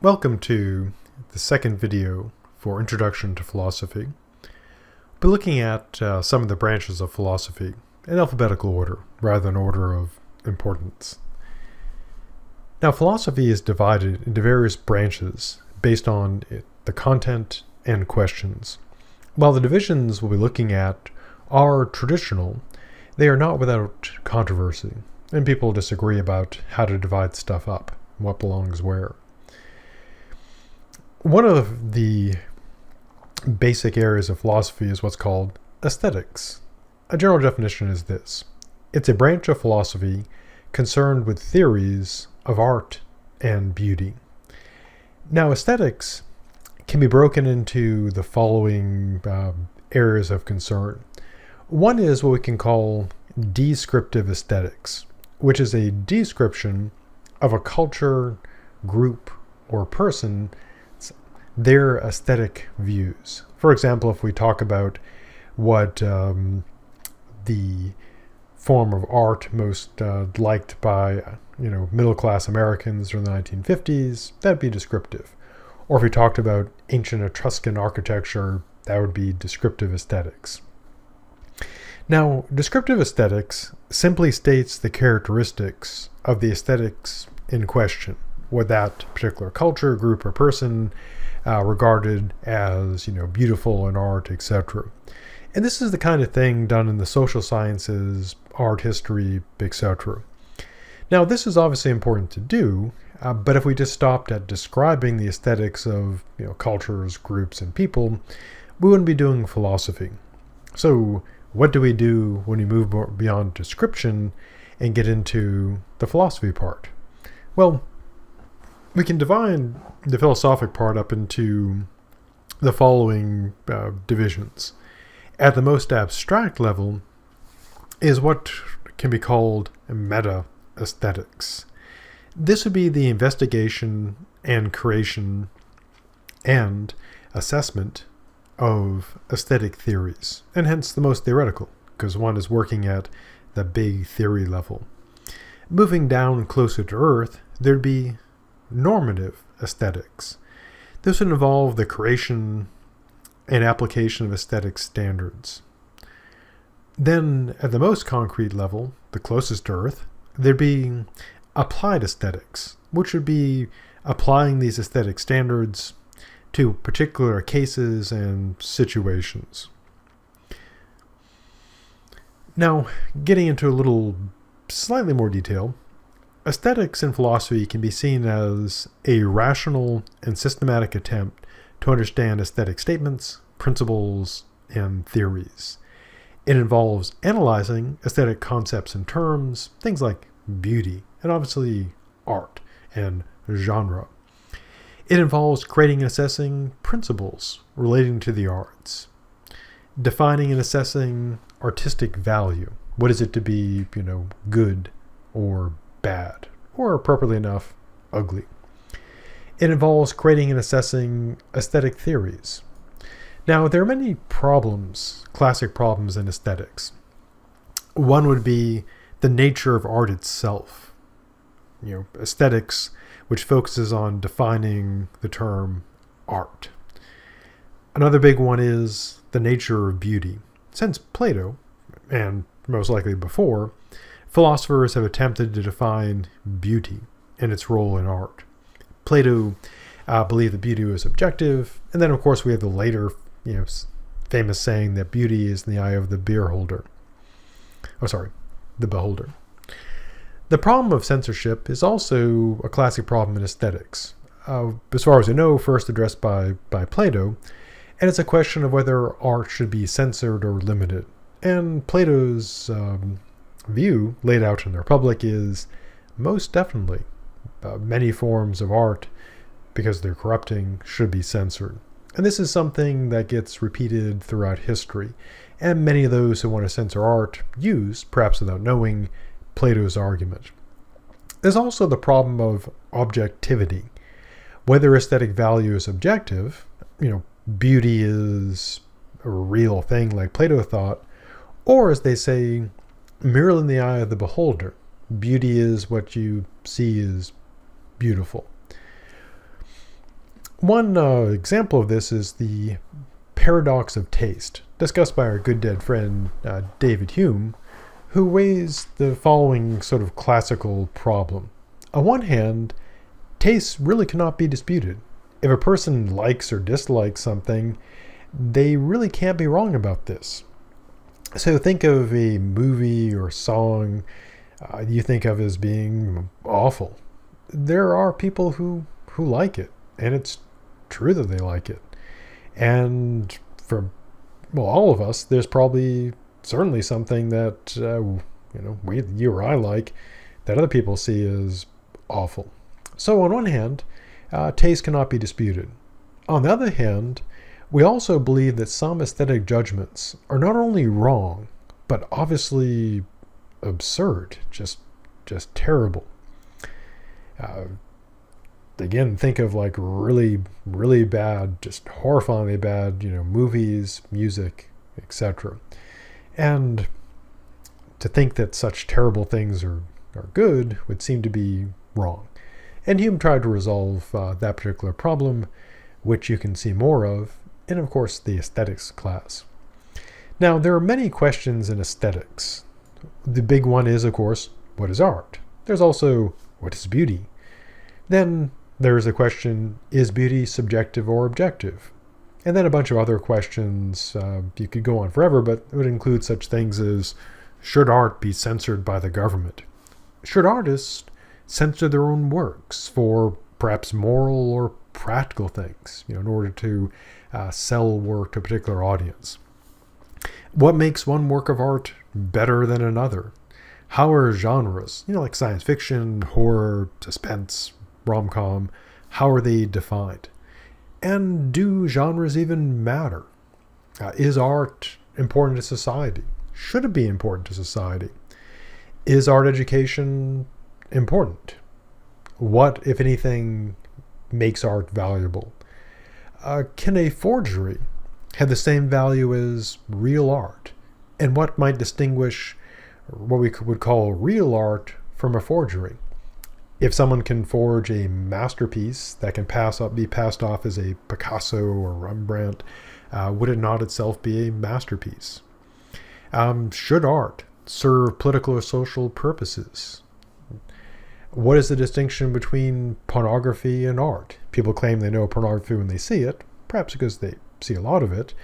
Welcome to the second video for Introduction to Philosophy. We'll be looking at some of the branches of philosophy in alphabetical order, rather than order of importance. Now, philosophy is divided into various branches based on the content and questions. While the divisions we'll be looking at are traditional, they are not without controversy, and people disagree about how to divide stuff up, what belongs where. One of the basic areas of philosophy is what's called aesthetics. A general definition is this: it's a branch of philosophy concerned with theories of art and beauty. Now, aesthetics can be broken into the following areas of concern. One is what we can call descriptive aesthetics, which is a description of a culture, group, or person, their aesthetic views. For example, if we talk about what the form of art most liked by middle-class Americans during the 1950s, that'd be descriptive. Or if we talked about ancient Etruscan architecture, that would be descriptive aesthetics. Now, descriptive aesthetics simply states the characteristics of the aesthetics in question, what that particular culture, group, or person regarded as, beautiful in art, etc. And this is the kind of thing done in the social sciences, art history, etc. Now, this is obviously important to do, but if we just stopped at describing the aesthetics of cultures, groups, and people, we wouldn't be doing philosophy. So, what do we do when we move beyond description and get into the philosophy part? Well, we can divide the philosophic part up into the following divisions. At the most abstract level is what can be called meta-aesthetics. This would be the investigation and creation and assessment of aesthetic theories, and hence the most theoretical, because one is working at the big theory level. Moving down closer to earth, there'd be normative aesthetics. This would involve the creation and application of aesthetic standards. Then, at the most concrete level, the closest to earth, there'd be applied aesthetics, which would be applying these aesthetic standards to particular cases and situations. Now, getting into a little slightly more detail, aesthetics in philosophy can be seen as a rational and systematic attempt to understand aesthetic statements, principles, and theories. It involves analyzing aesthetic concepts and terms, things like beauty, and obviously art and genre. It involves creating and assessing principles relating to the arts, defining and assessing artistic value. What is it to be, good or bad, or appropriately enough, ugly. It involves creating and assessing aesthetic theories. Now, there are many problems, classic problems in aesthetics. One would be the nature of art itself. Aesthetics, which focuses on defining the term art. Another big one is the nature of beauty. Since Plato, and most likely before, philosophers have attempted to define beauty and its role in art. Plato believed that beauty was objective, and then of course we have the later, famous saying that beauty is in the eye of the beholder. The problem of censorship is also a classic problem in aesthetics. As far as we know, first addressed by Plato, and it's a question of whether art should be censored or limited. And Plato's view laid out in the Republic is most definitely many forms of art, because they're corrupting, should be censored. And this is something that gets repeated throughout history, and many of those who want to censor art use, perhaps without knowing, Plato's argument. There's also the problem of objectivity. Whether aesthetic value is objective, beauty is a real thing like Plato thought, or as they say, merely in the eye of the beholder. Beauty is what you see as beautiful. One example of this is the paradox of taste, discussed by our good dead friend David Hume, who weighs the following sort of classical problem. On one hand, tastes really cannot be disputed. If a person likes or dislikes something, they really can't be wrong about this. So think of a movie or song you think of as being awful. There are people who like it, and it's true that they like it. And for all of us, there's probably certainly something that you or I like that other people see as awful. So on one hand, taste cannot be disputed. On the other hand, we also believe that some aesthetic judgments are not only wrong, but obviously absurd, just terrible. Again, think of like really, really bad, just horrifyingly bad, movies, music, etc. And to think that such terrible things are good would seem to be wrong. And Hume tried to resolve that particular problem, which you can see more of in, of course, the aesthetics class. Now, there are many questions in aesthetics. The big one is, of course, what is art? There's also, what is beauty? Then there's the question, is beauty subjective or objective? And then a bunch of other questions. You could go on forever, but it would include such things as, should art be censored by the government? Should artists censor their own works for perhaps moral or practical things, in order to sell work to a particular audience? What makes one work of art better than another? How are genres, like science fiction, horror, suspense, rom-com, how are they defined? And do genres even matter? Is art important to society? Should it be important to society? Is art education important? What, if anything, makes art valuable? Can a forgery have the same value as real art? And what might distinguish what we would call real art from a forgery? If someone can forge a masterpiece that can be passed off as a Picasso or Rembrandt, would it not itself be a masterpiece? Should art serve political or social purposes? What is the distinction between pornography and art? People claim they know pornography when they see it, perhaps because they see a lot of it,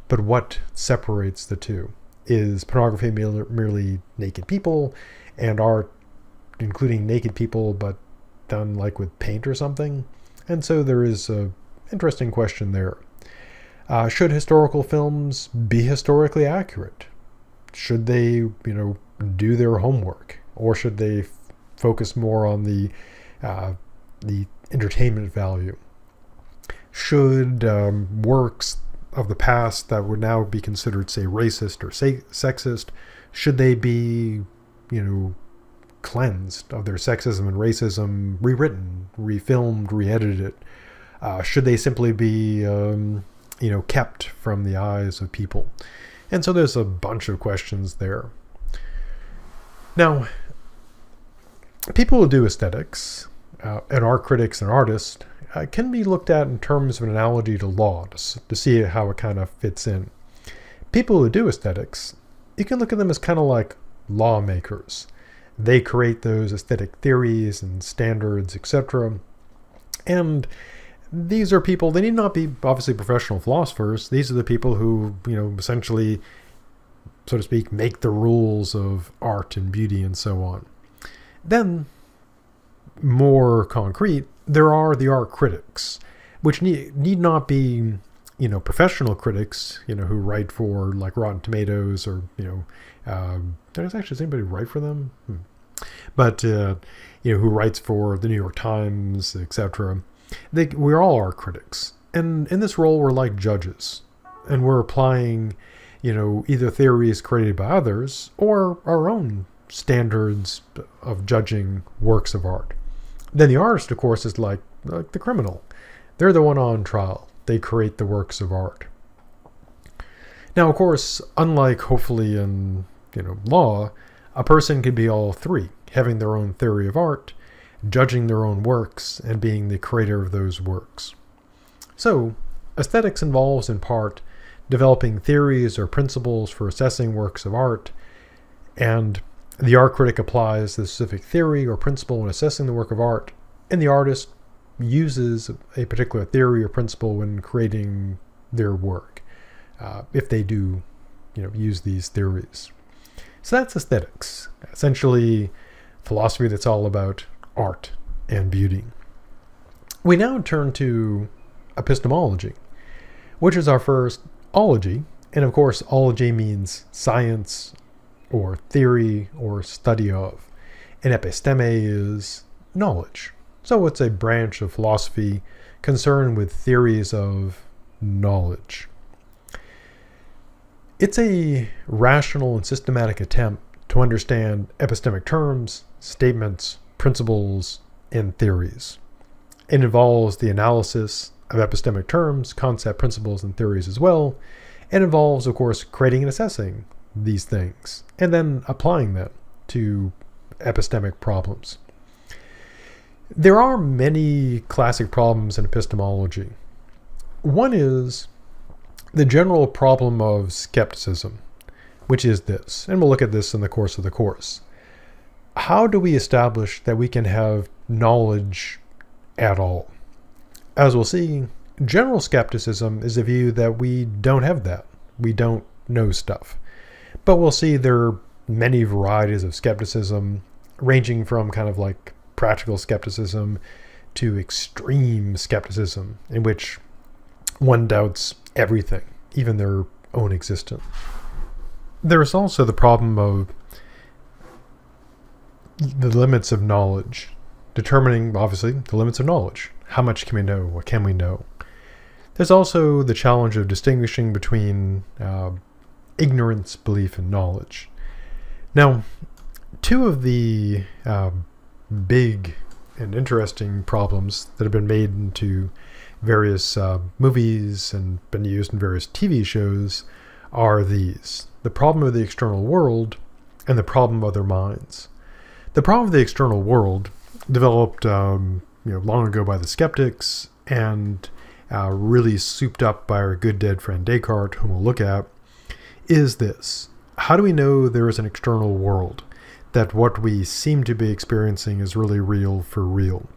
but what separates the two? Is pornography merely naked people, and art including naked people but done like with paint or something? And so there is an interesting question there. Should historical films be historically accurate? Should they, do their homework, or should they focus more on the entertainment value? Should works of the past that would now be considered, say, racist or sexist, should they be, cleansed of their sexism and racism, rewritten, refilmed, re-edited? Should they simply be, kept from the eyes of people? And so there's a bunch of questions there. Now, people who do aesthetics, and art critics and artists, can be looked at in terms of an analogy to law, to see how it kind of fits in. People who do aesthetics, you can look at them as kind of like lawmakers. They create those aesthetic theories and standards, etc. And these are people, they need not be obviously professional philosophers. These are the people who, essentially, so to speak, make the rules of art and beauty and so on. Then, more concrete, there are the art critics, which need not be, professional critics, who write for like Rotten Tomatoes or, does anybody write for them? But, who writes for the New York Times, etc. We're all art critics. And in this role, we're like judges. And we're applying, either theories created by others or our own standards of judging works of art. Then the artist, of course, is like the criminal. They're the one on trial. They create the works of art. Now, of course, unlike hopefully in law, a person could be all three, having their own theory of art, judging their own works, and being the creator of those works. So, aesthetics involves in part developing theories or principles for assessing works of art, and the art critic applies the specific theory or principle in assessing the work of art, and the artist uses a particular theory or principle when creating their work, if they do, use these theories. So that's aesthetics, essentially philosophy that's all about art and beauty. We now turn to epistemology, which is our first ology, and of course ology means science or theory or study of, and episteme is knowledge. So it's a branch of philosophy concerned with theories of knowledge. It's a rational and systematic attempt to understand epistemic terms, statements, principles, and theories. It involves the analysis of epistemic terms, concept, principles, and theories as well, and involves, of course, creating and assessing these things, and then applying them to epistemic problems. There are many classic problems in epistemology. One is the general problem of skepticism, which is this, and we'll look at this in the course of the course. How do we establish that we can have knowledge at all? As we'll see, general skepticism is a view that we don't have that. We don't know stuff. But we'll see there are many varieties of skepticism, ranging from kind of like practical skepticism to extreme skepticism, in which one doubts everything, even their own existence. There's also the problem of the limits of knowledge, determining, obviously, the limits of knowledge. How much can we know? What can we know? There's also the challenge of distinguishing between ignorance, belief, and knowledge. Now, two of the big and interesting problems that have been made into various movies and been used in various TV shows are these: the problem of the external world and the problem of other minds. The problem of the external world, developed long ago by the skeptics and really souped up by our good dead friend Descartes, whom we'll look at, is this: how do we know there is an external world, that what we seem to be experiencing is really real for real?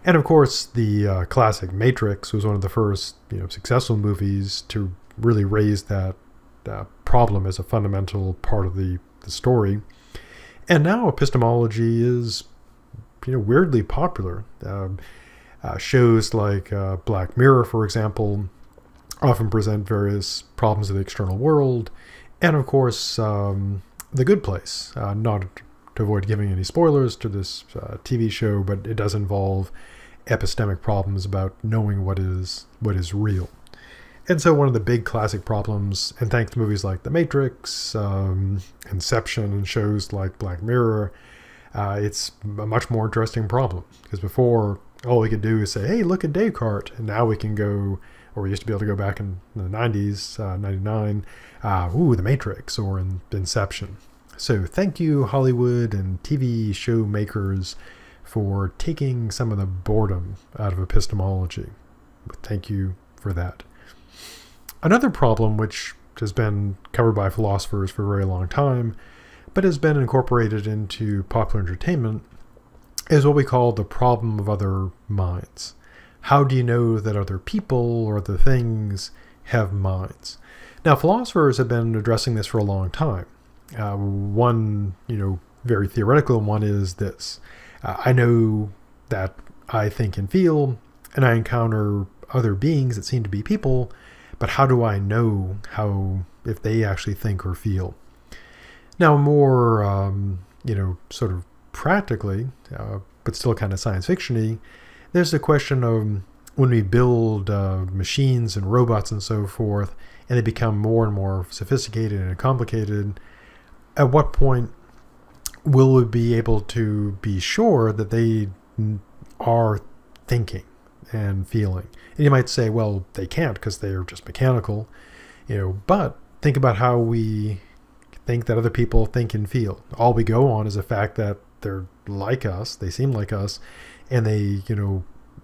And of course, the classic Matrix was one of the first successful movies to really raise that problem as a fundamental part of the story. And now epistemology is weirdly popular. Shows like Black Mirror, for example, often present various problems of the external world. And of course, The Good Place, not to avoid giving any spoilers to this TV show, but it does involve epistemic problems about knowing what is real. And so one of the big classic problems, and thanks to movies like The Matrix, Inception, and shows like Black Mirror, it's a much more interesting problem. Because before, all we could do is say, hey, look at Descartes. And now we can go, or we used to be able to go back in the 90s, 99, The Matrix, or in Inception. So thank you, Hollywood and TV show makers, for taking some of the boredom out of epistemology. Thank you for that. Another problem, which has been covered by philosophers for a very long time, but has been incorporated into popular entertainment, is what we call the problem of other minds. How do you know that other people or other things have minds? Now, philosophers have been addressing this for a long time. One, very theoretical one is this: I know that I think and feel, and I encounter other beings that seem to be people, but how do I know if they actually think or feel? Now, more, sort of practically, but still kind of science fiction-y, there's the question of when we build machines and robots and so forth, and they become more and more sophisticated and complicated, at what point will we be able to be sure that they are thinking and feeling? And you might say, well, they can't because they're just mechanical, but think about how we think that other people think and feel. All we go on is the fact that they're like us, they seem like us, and they,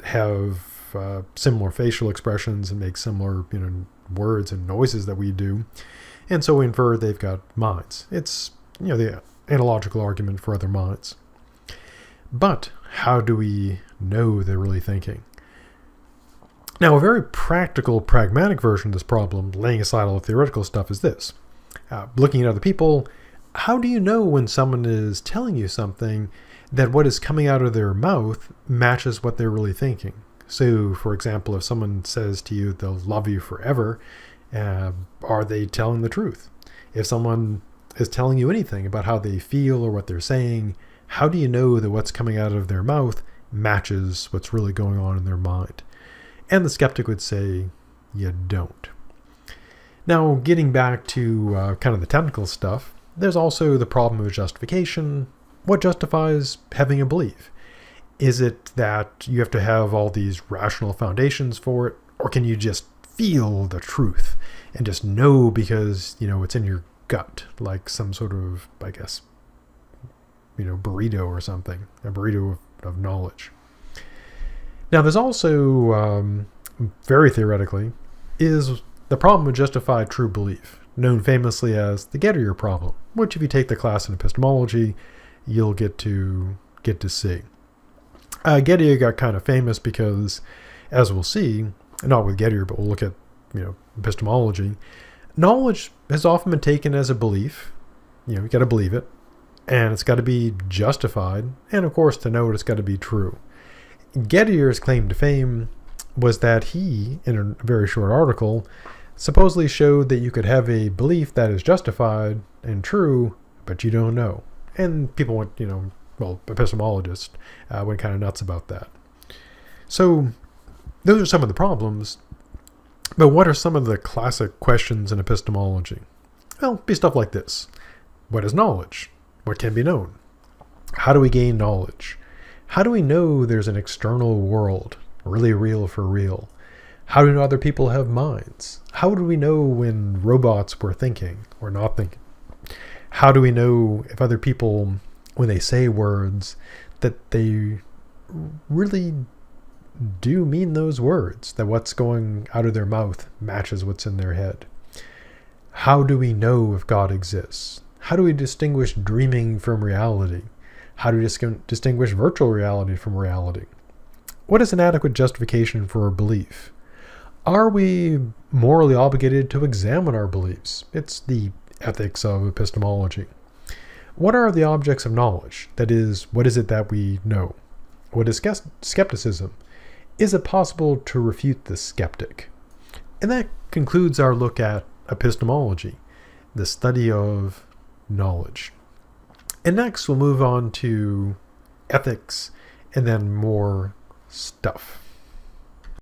have similar facial expressions and make similar, words and noises that we do. And so we infer they've got minds. It's, the analogical argument for other minds. But how do we know they're really thinking? Now, a very practical, pragmatic version of this problem, laying aside all the theoretical stuff, is this. Looking at other people, how do you know when someone is telling you something that what is coming out of their mouth matches what they're really thinking? So, for example, if someone says to you they'll love you forever, are they telling the truth? If someone is telling you anything about how they feel or what they're saying, how do you know that what's coming out of their mouth matches what's really going on in their mind? And the skeptic would say, you don't. Now, getting back to kind of the technical stuff, there's also the problem of justification. What justifies having a belief? Is it that you have to have all these rational foundations for it, or can you just feel the truth and just know because, it's in your gut, like some sort of, I guess, burrito or something, a burrito of knowledge. Now, there's also, very theoretically, is the problem of justified true belief, known famously as the Gettier problem, which if you take the class in epistemology, you'll get to see. Gettier got kind of famous because, as we'll see, not with Gettier, but we'll look at, epistemology, knowledge has often been taken as a belief. You got to believe it, and it's got to be justified, and of course, to know it, it's got to be true. Gettier's claim to fame was that he, in a very short article, supposedly showed that you could have a belief that is justified and true, but you don't know. And people went, epistemologists went kind of nuts about that. So those are some of the problems. But what are some of the classic questions in epistemology? Well, it'd be stuff like this. What is knowledge? What can be known? How do we gain knowledge? How do we know there's an external world, really real for real? How do we know other people have minds? How do we know when robots were thinking or not thinking? How do we know if other people, when they say words, that they really do mean those words, that what's going out of their mouth matches what's in their head? How do we know if God exists? How do we distinguish dreaming from reality? How do we distinguish virtual reality from reality? What is an adequate justification for a belief? Are we morally obligated to examine our beliefs? It's the ethics of epistemology. What are the objects of knowledge? That is, what is it that we know? What is skepticism? Is it possible to refute the skeptic? And that concludes our look at epistemology, the study of knowledge. And next we'll move on to ethics and then more stuff.